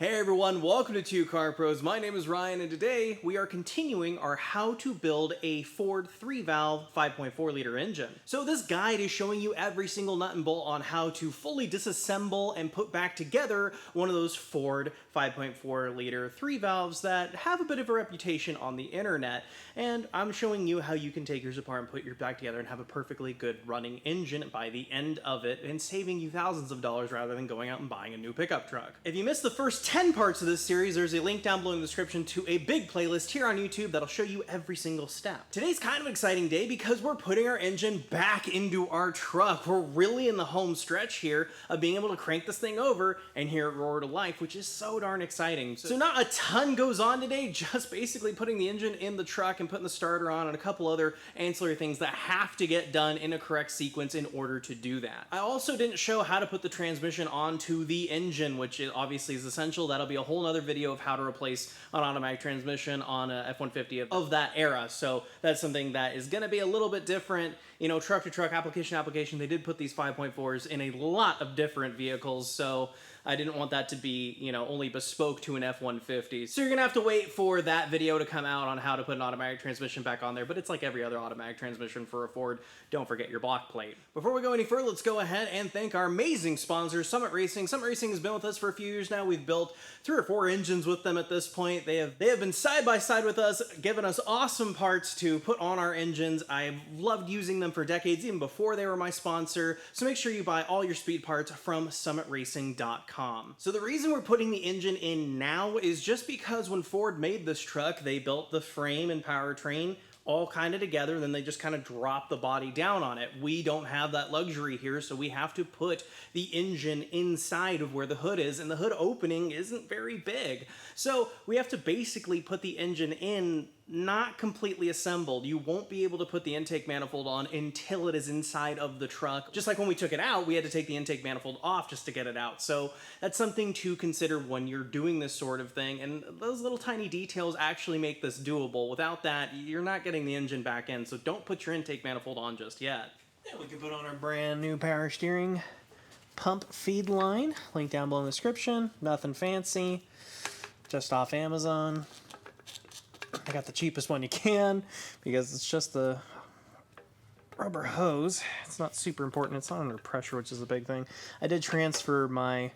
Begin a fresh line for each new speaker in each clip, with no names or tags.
Hey everyone, welcome to Two Car Pros. My name is Ryan and today we are continuing our how to build a Ford 3-valve 5.4 liter engine. So this guide is showing you every single nut and bolt on how to fully disassemble and put back together one of those Ford 5.4 liter 3 valves that have a bit of a reputation on the internet. And I'm showing you how you can take yours apart and put yours back together and have a perfectly good running engine by the end of it and saving you thousands of dollars rather than going out and buying a new pickup truck. If you missed the first 10 parts of this series, there's a link down below in the description to a big playlist here on YouTube that'll show you every single step. Today's kind of an exciting day because we're putting our engine back into our truck. We're really in the home stretch here of being able to crank this thing over and hear it roar to life, which is so darn exciting. So not a ton goes on today, just basically putting the engine in the truck and putting the starter on and a couple other ancillary things that have to get done in a correct sequence in order to do that. I also didn't show how to put the transmission onto the engine, which obviously is essential. That'll be a whole nother video of how to replace an automatic transmission on a F-150 of that era. So that's something that is going to be a little bit different. You know, truck to truck, application to application, they did put these 5.4s in a lot of different vehicles. So I didn't want that to be, you know, only bespoke to an F-150. So you're gonna have to wait for that video to come out on how to put an automatic transmission back on there, but it's like every other automatic transmission for a Ford. Don't forget your block plate. Before we go any further, let's go ahead and thank our amazing sponsor, Summit Racing. Summit Racing has been with us for a few years now. We've built 3 or 4 engines with them at this point. They have been side by side with us, giving us awesome parts to put on our engines. I've loved using them for decades, even before they were my sponsor. So make sure you buy all your speed parts from summitracing.com. So the reason we're putting the engine in now is just because when Ford made this truck, they built the frame and powertrain all kind of together, and then they just kind of drop the body down on it. We don't have that luxury here, so we have to put the engine inside of where the hood is, and the hood opening isn't very big. So we have to basically put the engine in not completely assembled. You won't be able to put the intake manifold on until it is inside of the truck. Just like when we took it out, we had to take the intake manifold off just to get it out. So that's something to consider when you're doing this sort of thing. And those little tiny details actually make this doable. Without that, you're not getting the engine back in. So don't put your intake manifold on just yet. Then we can put on our brand new power steering pump feed line. Link down below in the description. Nothing fancy. Just off Amazon. I got the cheapest one you can because it's just the rubber hose. It's not super important. It's not under pressure, which is the big thing. I did transfer my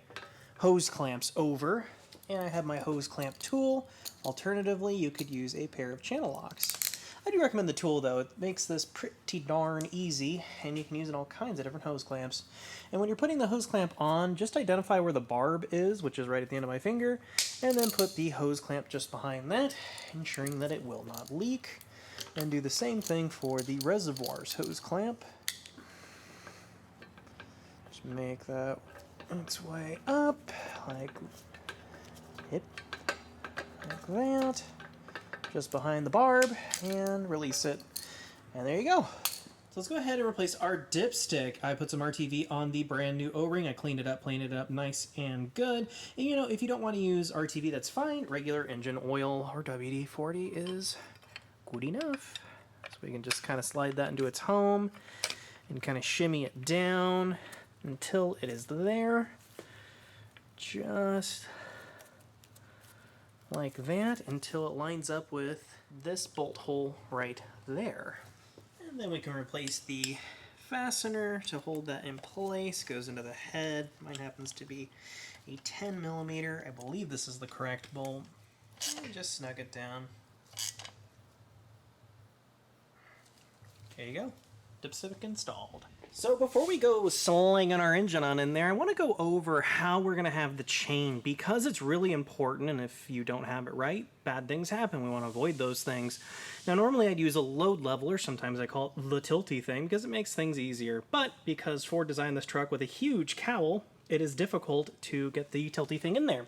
hose clamps over, and I have my hose clamp tool. Alternatively, you could use a pair of channel locks. I do recommend the tool, though. It makes this pretty darn easy, and you can use it in all kinds of different hose clamps. And when you're putting the hose clamp on, just identify where the barb is, which is right at the end of my finger, and then put the hose clamp just behind that, ensuring that it will not leak. And do the same thing for the reservoirs hose clamp. Just make that its way up, like that. Just behind the barb, and release it. And there you go. So let's go ahead and replace our dipstick. I put some RTV on the brand new O-ring. I cleaned it up nice and good. And you know, if you don't want to use RTV, that's fine. Regular engine oil or WD-40 is good enough. So we can just kind of slide that into its home and kind of shimmy it down until it is there. Just like that until it lines up with this bolt hole right there. And then we can replace the fastener to hold that in place. Goes into the head. Mine happens to be a 10 millimeter. I believe this is the correct bolt. And just snug it down. There you go. Dipstick installed. So before we go slinging our engine on in there, I want to go over how we're going to have the chain because it's really important, and if you don't have it right, bad things happen. We want to avoid those things. Now normally I'd use a load leveler, sometimes I call it the tilty thing because it makes things easier, but because Ford designed this truck with a huge cowl, it is difficult to get the tilty thing in there.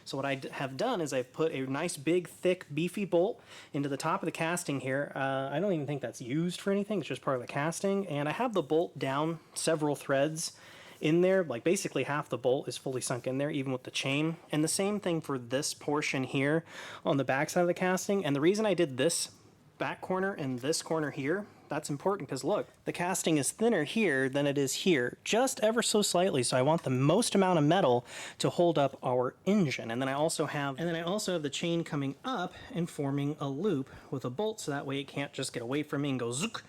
So what I have done is I've put a nice big thick beefy bolt into the top of the casting here. I don't even think that's used for anything, it's just part of the casting, and I have the bolt down several threads in there, like basically half the bolt is fully sunk in there even with the chain. And the same thing for this portion here on the back side of the casting. And the reason I did this back corner and this corner here, That's important because look, the casting is thinner here than it is here, just ever so slightly. So I want the most amount of metal to hold up our engine. And then I also have the chain coming up and forming a loop with a bolt, so that way it can't just get away from me and go zook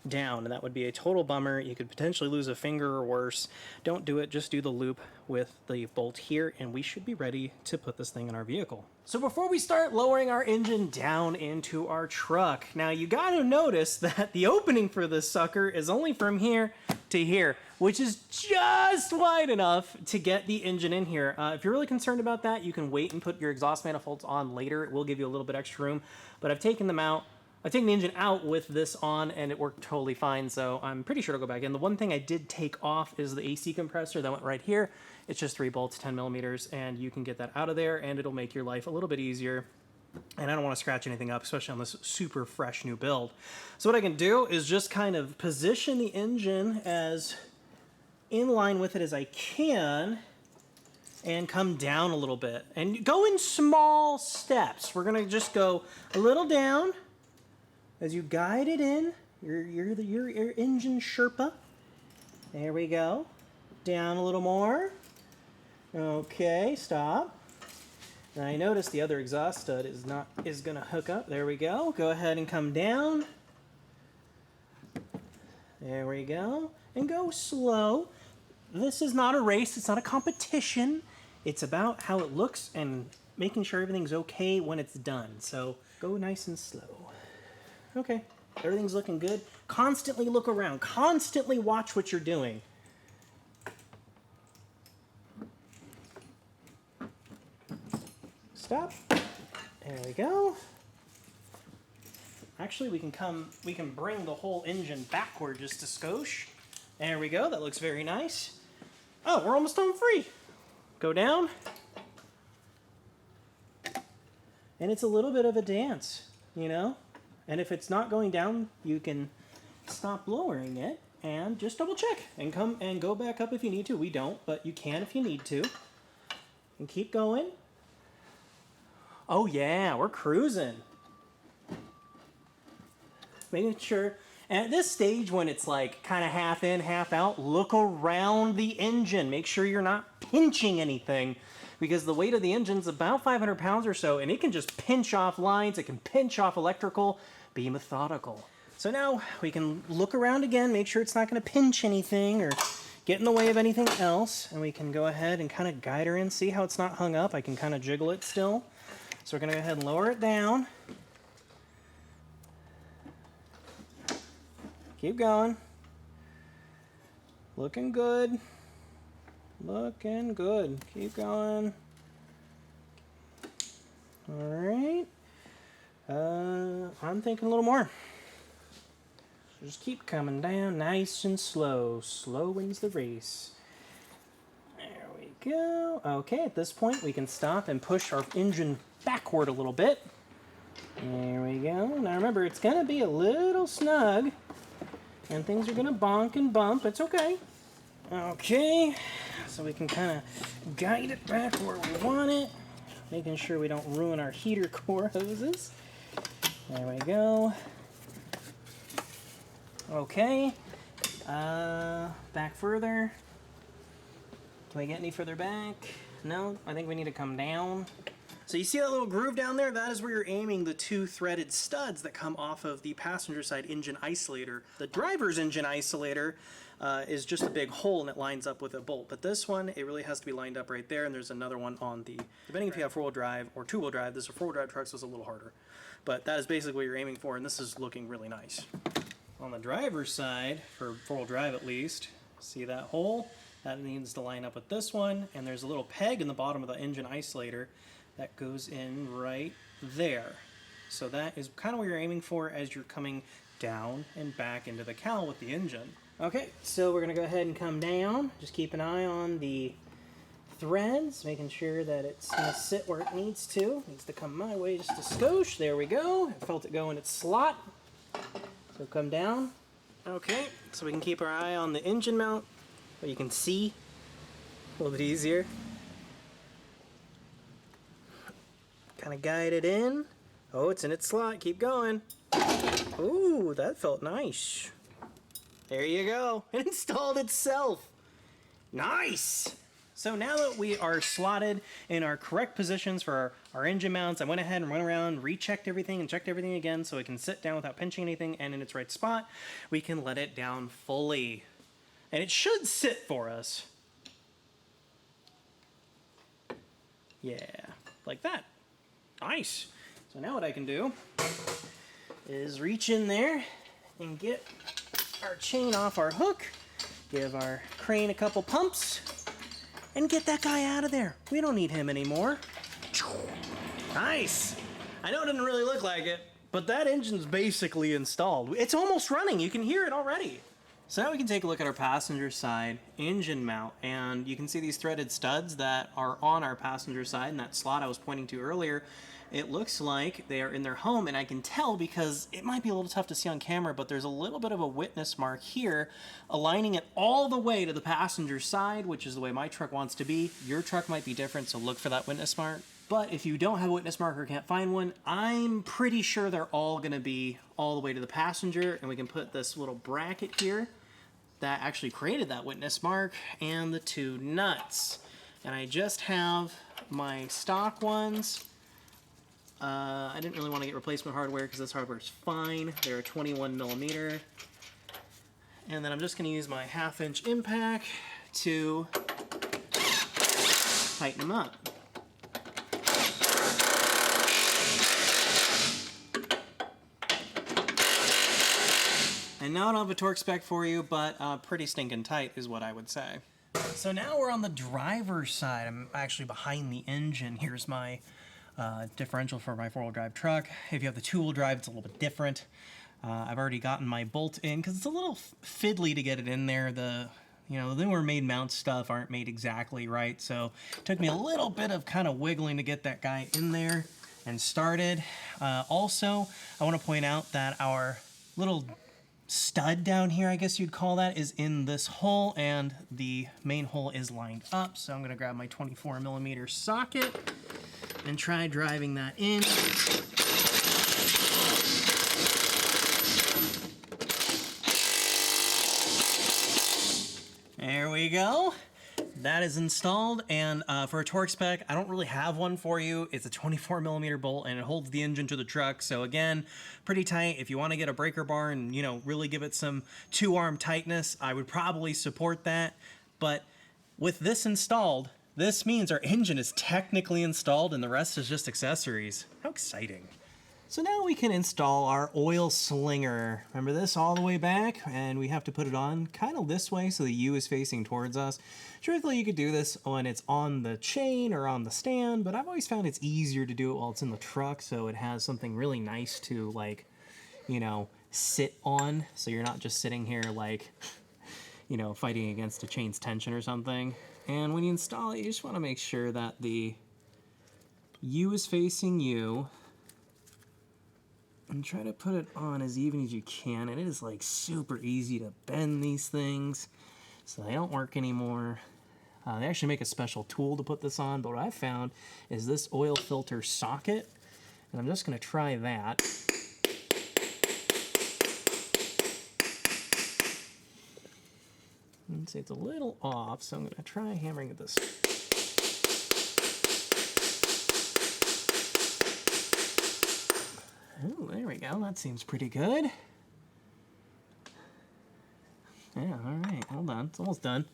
down, and that would be a total bummer. You could potentially lose a finger or worse. Don't do it, just do the loop with the bolt here, and we should be ready to put this thing in our vehicle. So before we start lowering our engine down into our truck, now you gotta notice that the opening for this sucker is only from here to here, which is just wide enough to get the engine in here. If you're really concerned about that, you can wait and put your exhaust manifolds on later. It will give you a little bit extra room, but I've taken them out. I've taken the engine out with this on, and it worked totally fine, so I'm pretty sure it'll go back in. The one thing I did take off is the AC compressor that went right here. It's just 3 bolts, 10 millimeters, and you can get that out of there, and it'll make your life a little bit easier. And I don't want to scratch anything up, especially on this super fresh new build. So what I can do is just kind of position the engine as in line with it as I can, and come down a little bit. And go in small steps. We're going to just go a little down, as you guide it in. You're your engine Sherpa. There we go. Down a little more. Okay, stop. Now I notice the other exhaust stud is gonna hook up. There we go. Go ahead and come down. There we go. And go slow. This is not a race, it's not a competition. It's about how it looks and making sure everything's okay when it's done. So go nice and slow. Okay, everything's looking good. Constantly look around. Constantly watch what you're doing. Stop. There we go. Actually, we can bring the whole engine backward just a skosh. There we go. That looks very nice. Oh, we're almost home free. Go down. And it's a little bit of a dance, you know? And if it's not going down, you can stop lowering it and just double check and come and go back up if you need to. We don't, but you can if you need to. And keep going. Oh yeah, we're cruising. Making sure, and at this stage when it's like kind of half in, half out, look around the engine. Make sure you're not pinching anything, because the weight of the engine's about 500 pounds or so, and it can just pinch off lines, it can pinch off electrical. Be methodical. So now we can look around again, make sure it's not going to pinch anything or get in the way of anything else, and we can go ahead and kind of guide her in. See how it's not hung up? I can kind of jiggle it still. So we're going to go ahead and lower it down. Keep going. Looking good. Looking good. Keep going. All right. I'm thinking a little more. So just keep coming down nice and slow. Slow wins the race. There we go. Okay, at this point we can stop and push our engine backward a little bit. There we go. Now remember, it's going to be a little snug, and things are going to bonk and bump. It's okay. Okay, so we can kind of guide it back where we want it, making sure we don't ruin our heater core hoses. There we go. Okay, back further. Can we get any further back? No, I think we need to come down. So you see that little groove down there? That is where you're aiming the 2 threaded studs that come off of the passenger side engine isolator. The driver's engine isolator is just a big hole and it lines up with a bolt. But this one, it really has to be lined up right there, and there's another one on the, depending if you have 4-wheel drive or 2-wheel drive, this is a 4-wheel drive truck, so it's a little harder. But that is basically what you're aiming for, and this is looking really nice. On the driver's side, for 4-wheel drive at least, see that hole? That needs to line up with this one, and there's a little peg in the bottom of the engine isolator that goes in right there. So that is kind of what you're aiming for as you're coming down and back into the cowl with the engine. Okay, so we're gonna go ahead and come down. Just keep an eye on the threads, making sure that it's gonna sit where it needs to. It needs to come my way just a skosh. There we go. I felt it go in its slot. So come down. Okay, so we can keep our eye on the engine mount, but you can see a little bit easier. Kind of guide it in. Oh, it's in its slot. Keep going. Ooh, that felt nice. There you go. It installed itself. Nice. So now that we are slotted in our correct positions for our engine mounts, I went ahead and went around, rechecked everything and checked everything again so it can sit down without pinching anything and in its right spot. We can let it down fully. And it should sit for us. Yeah, like that. Nice. So now what I can do is reach in there and get our chain off our hook, give our crane a couple pumps, and get that guy out of there. We don't need him anymore. Nice. I know it didn't really look like it, but that engine's basically installed. It's almost running. You can hear it already. So now we can take a look at our passenger side engine mount, and you can see these threaded studs that are on our passenger side in that slot I was pointing to earlier. It looks like they are in their home, and I can tell because it might be a little tough to see on camera, but there's a little bit of a witness mark here, aligning it all the way to the passenger side, which is the way my truck wants to be. Your truck might be different, so look for that witness mark. But if you don't have a witness mark or can't find one, I'm pretty sure they're all gonna be all the way to the passenger, and we can put this little bracket here that actually created that witness mark and the two nuts. And I just have my stock ones. I didn't really want to get replacement hardware because this hardware is fine. They're 21 millimeter. And then I'm just going to use my 1/2" impact to tighten them up. And now I don't have a torque spec for you, but pretty stinking tight is what I would say. So now we're on the driver's side. I'm actually behind the engine. Here's my differential for my 4-wheel drive truck. If you have the 2-wheel drive, it's a little bit different. I've already gotten my bolt in because it's a little fiddly to get it in there. The newer made mount stuff aren't made exactly right, so it took me a little bit of kind of wiggling to get that guy in there and started. Also, I want to point out that our little stud down here, I guess you'd call that, is in this hole, and the main hole is lined up. So I'm going to grab my 24 millimeter socket and try driving that in. There we go. That is installed, and for a torque spec, I don't really have one for you. It's a 24 millimeter bolt, and it holds the engine to the truck. So again, pretty tight. If you want to get a breaker bar and, really give it some 2-arm tightness, I would probably support that. But with this installed, this means our engine is technically installed and the rest is just accessories. How exciting. So now we can install our oil slinger. Remember this all the way back? And we have to put it on kind of this way so the U is facing towards us. Truthfully, you could do this when it's on the chain or on the stand, but I've always found it's easier to do it while it's in the truck, so it has something really nice to, sit on, so you're not just sitting here fighting against a chain's tension or something. And when you install it, you just want to make sure that the U is facing you, and try to put it on as even as you can. And it is super easy to bend these things so they don't work anymore. They actually make a special tool to put this on, but what I've found is this oil filter socket, and I'm just going to try that. And see, it's a little off, so I'm going to try hammering at this. Oh, there we go. That seems pretty good. Yeah, all right. Hold on. It's almost done.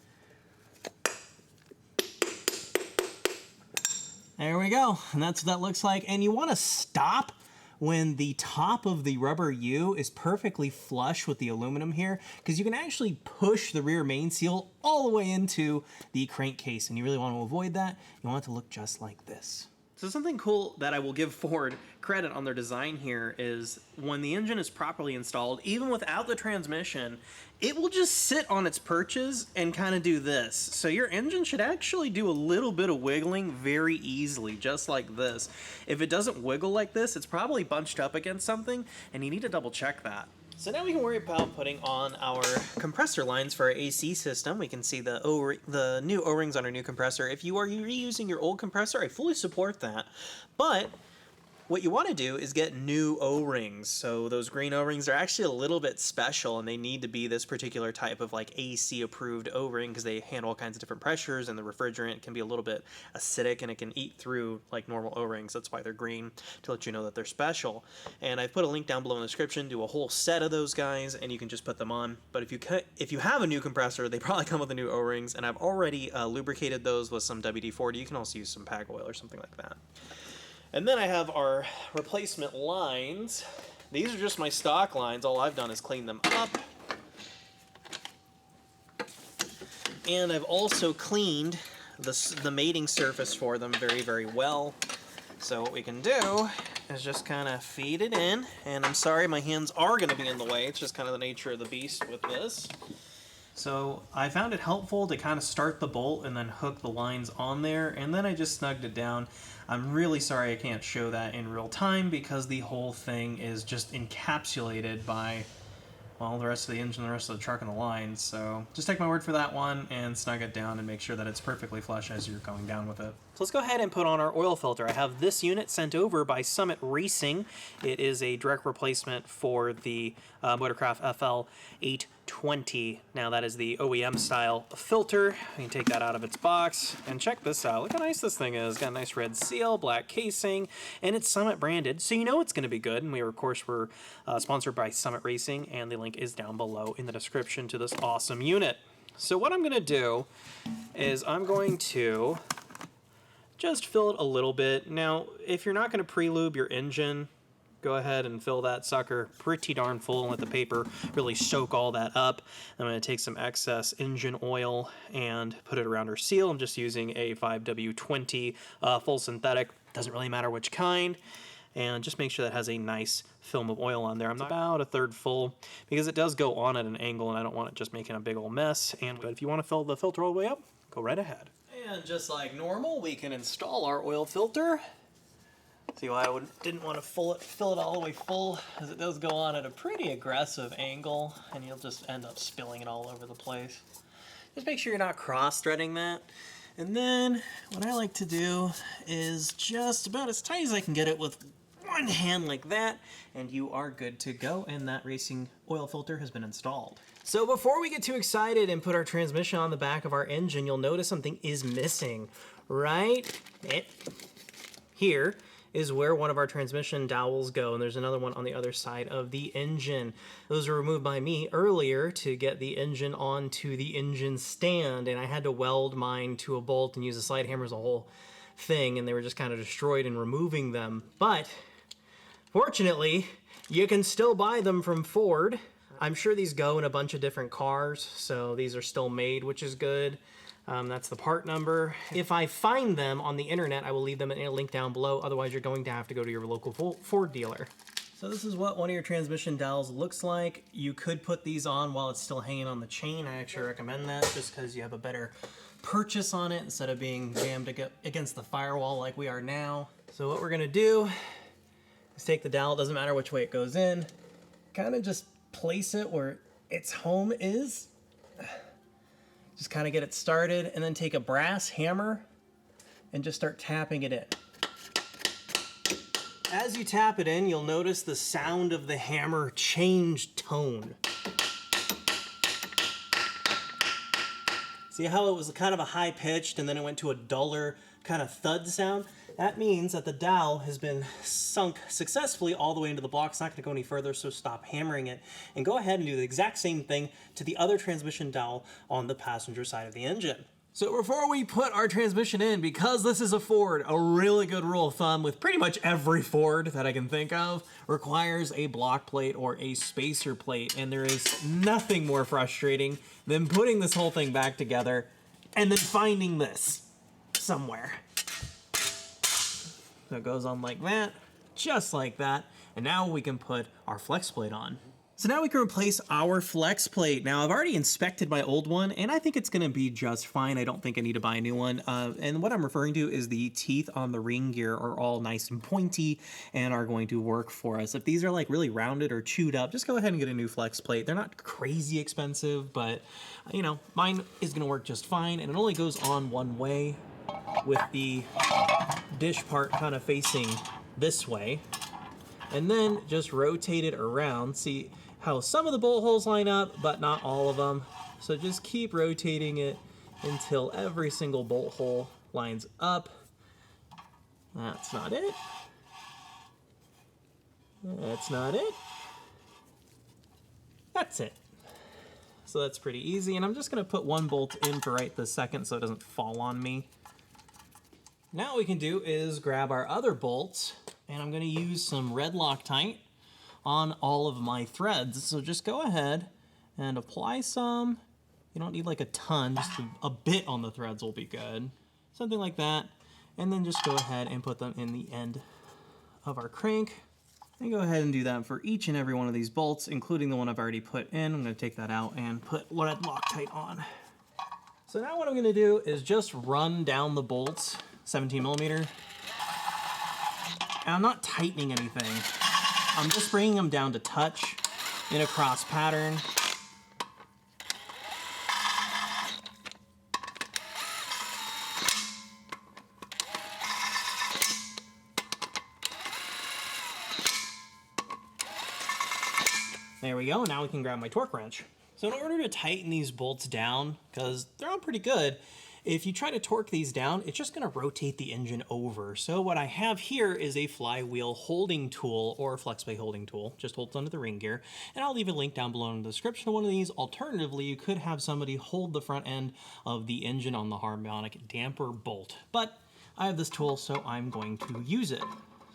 There we go. And that's what that looks like. And you want to stop when the top of the rubber U is perfectly flush with the aluminum here, because you can actually push the rear main seal all the way into the crankcase, and you really want to avoid that. You want it to look just like this. So something cool that I will give Ford credit on their design here is when the engine is properly installed, even without the transmission, it will just sit on its perches and kind of do this. So your engine should actually do a little bit of wiggling very easily, just like this. If it doesn't wiggle like this, it's probably bunched up against something, and you need to double check that. So now we can worry about putting on our compressor lines for our AC system. We can see the new O-rings on our new compressor. If you are reusing your old compressor, I fully support that. But what you want to do is get new O-rings. So those green O-rings are actually a little bit special, and they need to be this particular type of like AC approved O-ring because they handle all kinds of different pressures, and the refrigerant can be a little bit acidic and it can eat through like normal O-rings. That's why they're green, to let you know that they're special. And I've put a link down below in the description to a whole set of those guys, and you can just put them on. But if you have a new compressor, they probably come with the new O-rings, and I've already lubricated those with some WD-40. You can also use some PAG oil or something like that. And then I have our replacement lines. These are just my stock lines. All I've done is clean them up. And I've also cleaned the mating surface for them very, very well. So what we can do is just kind of feed it in. And I'm sorry, my hands are going to be in the way. It's just kind of the nature of the beast with this. So I found it helpful to kind of start the bolt and then hook the lines on there, and then I just snugged it down. I'm really sorry I can't show that in real time because the whole thing is just encapsulated by, well, the rest of the engine, the rest of the truck, and the lines. So just take my word for that one and snug it down and make sure that it's perfectly flush as you're going down with it. So let's go ahead and put on our oil filter. I have this unit sent over by Summit Racing. It is a direct replacement for the Motorcraft FL 820. Now that is the OEM style filter. You can take that out of its box and check this out. Look how nice this thing is. Got a nice red seal, black casing, and it's Summit branded, so you know it's going to be good. And we, of course, were sponsored by Summit Racing, and the link is down below in the description to this awesome unit. So what I'm going to do is I'm going to just fill it a little bit. Now, if you're not going to pre-lube your engine, go ahead and fill that sucker pretty darn full and let the paper really soak all that up. I'm going to take some excess engine oil and put it around our seal. I'm just using a 5W20 full synthetic. Doesn't really matter which kind. And just make sure that has a nice film of oil on there. I'm about a third full because it does go on at an angle and I don't want it just making a big old mess. But if you want to fill the filter all the way up, go right ahead. And just like normal, we can install our oil filter. See why I didn't want to fill it all the way full, as it does go on at a pretty aggressive angle, and you'll just end up spilling it all over the place. Just make sure you're not cross-threading that. And then what I like to do is just about as tight as I can get it with one hand like that, and you are good to go, and that racing oil filter has been installed. So before we get too excited and put our transmission on the back of our engine, you'll notice something is missing. Right here is where one of our transmission dowels go, and there's another one on the other side of the engine. Those were removed by me earlier to get the engine onto the engine stand, and I had to weld mine to a bolt and use a slide hammer as a whole thing, and they were just kind of destroyed in removing them. But fortunately, you can still buy them from Ford. I'm sure these go in a bunch of different cars, so these are still made, which is good. That's the part number. If I find them on the internet, I will leave them in a link down below. Otherwise, you're going to have to go to your local Ford dealer. So this is what one of your transmission dowels looks like. You could put these on while it's still hanging on the chain. I actually recommend that just because you have a better purchase on it instead of being jammed against the firewall like we are now. So what we're gonna do is take the dowel, doesn't matter which way it goes in, kind of just place it where its home is. Just kind of get it started, and then take a brass hammer and just start tapping it in. As you tap it in, you'll notice the sound of the hammer change tone. See how it was kind of a high-pitched and then it went to a duller kind of thud sound? That means that the dowel has been sunk successfully all the way into the block. It's not going to go any further, so stop hammering it. And go ahead and do the exact same thing to the other transmission dowel on the passenger side of the engine. So before we put our transmission in, because this is a Ford, a really good rule of thumb with pretty much every Ford that I can think of requires a block plate or a spacer plate. And there is nothing more frustrating than putting this whole thing back together and then finding this somewhere. So it goes on like that, just like that, and now we can put our flex plate on. So now we can replace our flex plate. Now I've already inspected my old one, and I think it's gonna be just fine. I don't think I need to buy a new one. And what I'm referring to is the teeth on the ring gear are all nice and pointy and are going to work for us. If these are like really rounded or chewed up, just go ahead and get a new flex plate. They're not crazy expensive, but you know, mine is gonna work just fine, and it only goes on one way with the dish part kind of facing this way, and then just rotate it around. See how some of the bolt holes line up, but not all of them. So just keep rotating it until every single bolt hole lines up. That's not it. That's not it. That's it. So that's pretty easy, and I'm just gonna put one bolt in for right this second so it doesn't fall on me. Now what we can do is grab our other bolts, and I'm gonna use some red Loctite on all of my threads. So just go ahead and apply some. You don't need like a ton, just a bit on the threads will be good. Something like that. And then just go ahead and put them in the end of our crank. And go ahead and do that for each and every one of these bolts, including the one I've already put in. I'm gonna take that out and put red Loctite on. So now what I'm gonna do is just run down the bolts, 17 millimeter. And I'm not tightening anything. I'm just bringing them down to touch in a cross pattern. There we go, now we can grab my torque wrench. So in order to tighten these bolts down, because they're on pretty good, if you try to torque these down, it's just gonna rotate the engine over. So what I have here is a flywheel holding tool or flex plate holding tool, just holds onto the ring gear. And I'll leave a link down below in the description of one of these. Alternatively, you could have somebody hold the front end of the engine on the harmonic damper bolt. But I have this tool, so I'm going to use it.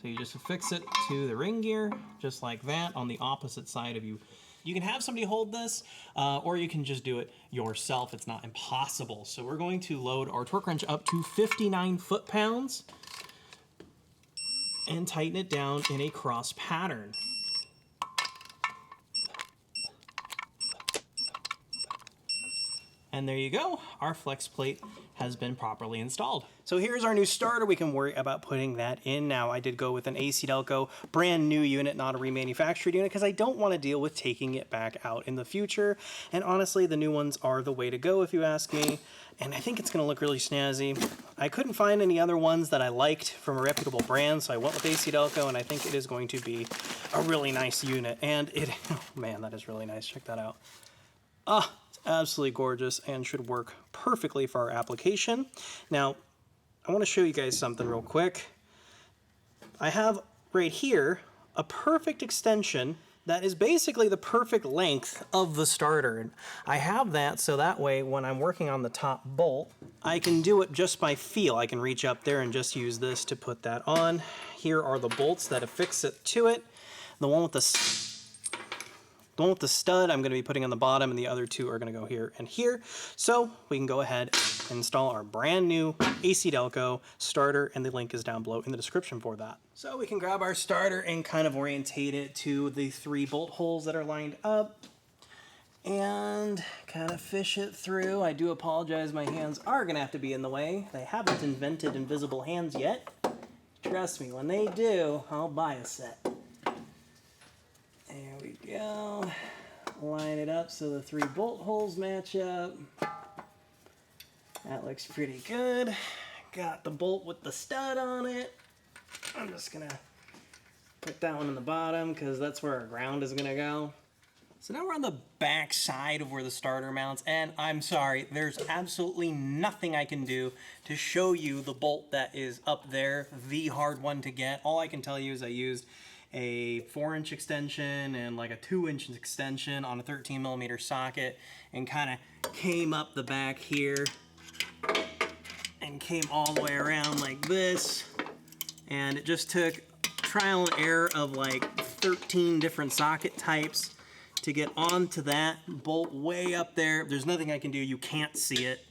So you just affix it to the ring gear, just like that, on the opposite side of you. You can have somebody hold this, or you can just do it yourself. It's not impossible. So we're going to load our torque wrench up to 59 foot-pounds and tighten it down in a cross pattern. And there you go, our flex plate has been properly installed. So here's our new starter. We can worry about putting that in now. I did go with an AC Delco brand new unit, not a remanufactured unit, because I don't want to deal with taking it back out in the future. And honestly, the new ones are the way to go if you ask me. And I think it's going to look really snazzy. I couldn't find any other ones that I liked from a reputable brand, so I went with AC Delco, and I think it is going to be a really nice unit. And it, oh man, that is really nice. Check that out. It's absolutely gorgeous and should work perfectly for our application. Now, I want to show you guys something real quick. I have right here a perfect extension that is basically the perfect length of the starter. And I have that so that way when I'm working on the top bolt, I can do it just by feel. I can reach up there and just use this to put that on. Here are the bolts that affix it to it. The one with the stud I'm going to be putting on the bottom, and the other two are going to go here and here. So we can go ahead and install our brand new AC Delco starter, and the link is down below in the description for that. So we can grab our starter and kind of orientate it to the 3 bolt holes that are lined up and kind of fish it through. I do apologize, my hands are going to have to be in the way. They haven't invented invisible hands yet. Trust me, when they do, I'll buy a set. There we go. Line it up so the 3 bolt holes match up. That looks pretty good. Got the bolt with the stud on it. I'm just gonna put that one in the bottom because that's where our ground is gonna go. So now we're on the back side of where the starter mounts, and I'm sorry, there's absolutely nothing I can do to show you the bolt that is up there, the hard one to get. All I can tell you is I used a 4-inch extension and like a 2-inch extension on a 13 millimeter socket and kind of came up the back here and came all the way around like this. And it just took trial and error of like 13 different socket types to get onto that bolt way up there. There's nothing I can do. You can't see it.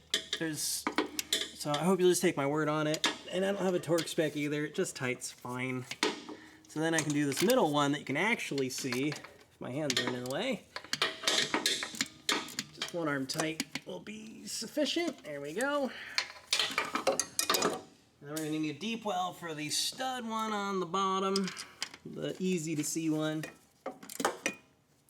So I hope you'll just take my word on it. And I don't have a torque spec either. It just tightens fine. So then I can do this middle one that you can actually see if my hands aren't in the way. Just 1 arm tight will be sufficient. There we go. And then we're going to need a deep well for the stud one on the bottom, the easy to see one.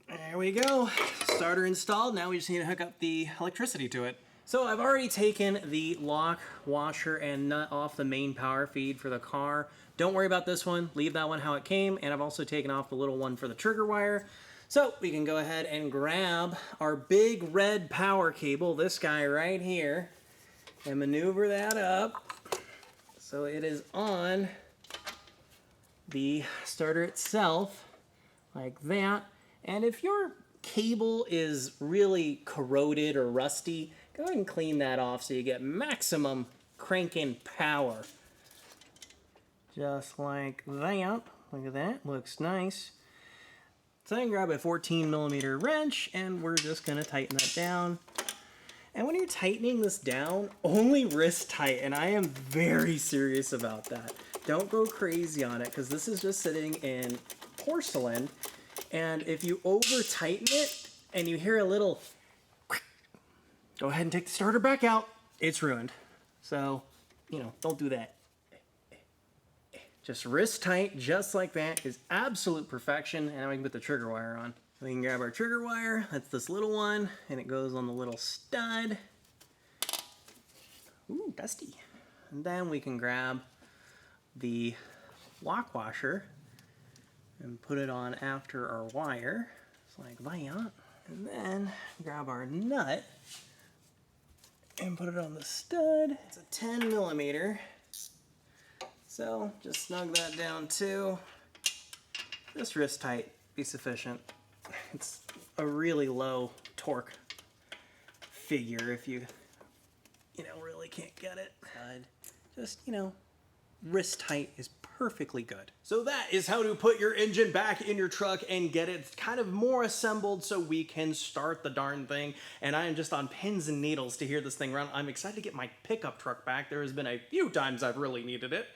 There we go. Starter installed. Now we just need to hook up the electricity to it. So I've already taken the lock, washer, and nut off the main power feed for the car, Don't worry about this one, leave that one how it came, and I've also taken off the little one for the trigger wire. So we can go ahead and grab our big red power cable, this guy right here, and maneuver that up so it is on the starter itself, like that. And if your cable is really corroded or rusty, go ahead and clean that off so you get maximum cranking power. Just like that. Look at that, looks nice. So I can grab a 14mm wrench and we're just gonna tighten that down. And when you're tightening this down, only wrist tight, and I am very serious about that. Don't go crazy on it, because this is just sitting in porcelain, and if you over tighten it and you hear a little go ahead and take the starter back out, it's ruined. So, you know, don't do that. Just wrist tight, just like that, is absolute perfection. And now we can put the trigger wire on. We can grab our trigger wire, that's this little one, and it goes on the little stud. Ooh, dusty. And then we can grab the lock washer and put it on after our wire, just like that. And then grab our nut and put it on the stud. It's a 10mm. So just snug that down too. Just wrist tight, be sufficient. It's a really low torque figure if you really can't get it. Just, wrist tight is perfectly good. So that is how to put your engine back in your truck and get it kind of more assembled so we can start the darn thing. And I am just on pins and needles to hear this thing run. I'm excited to get my pickup truck back. There has been a few times I've really needed it,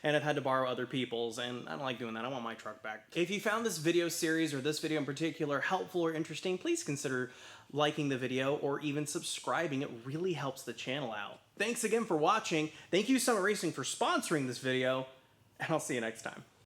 and I've had to borrow other people's, and I don't like doing that. I want my truck back. If you found this video series or this video in particular helpful or interesting, please consider liking the video or even subscribing. It really helps the channel out. Thanks again for watching. Thank you Summit Racing for sponsoring this video, and I'll see you next time.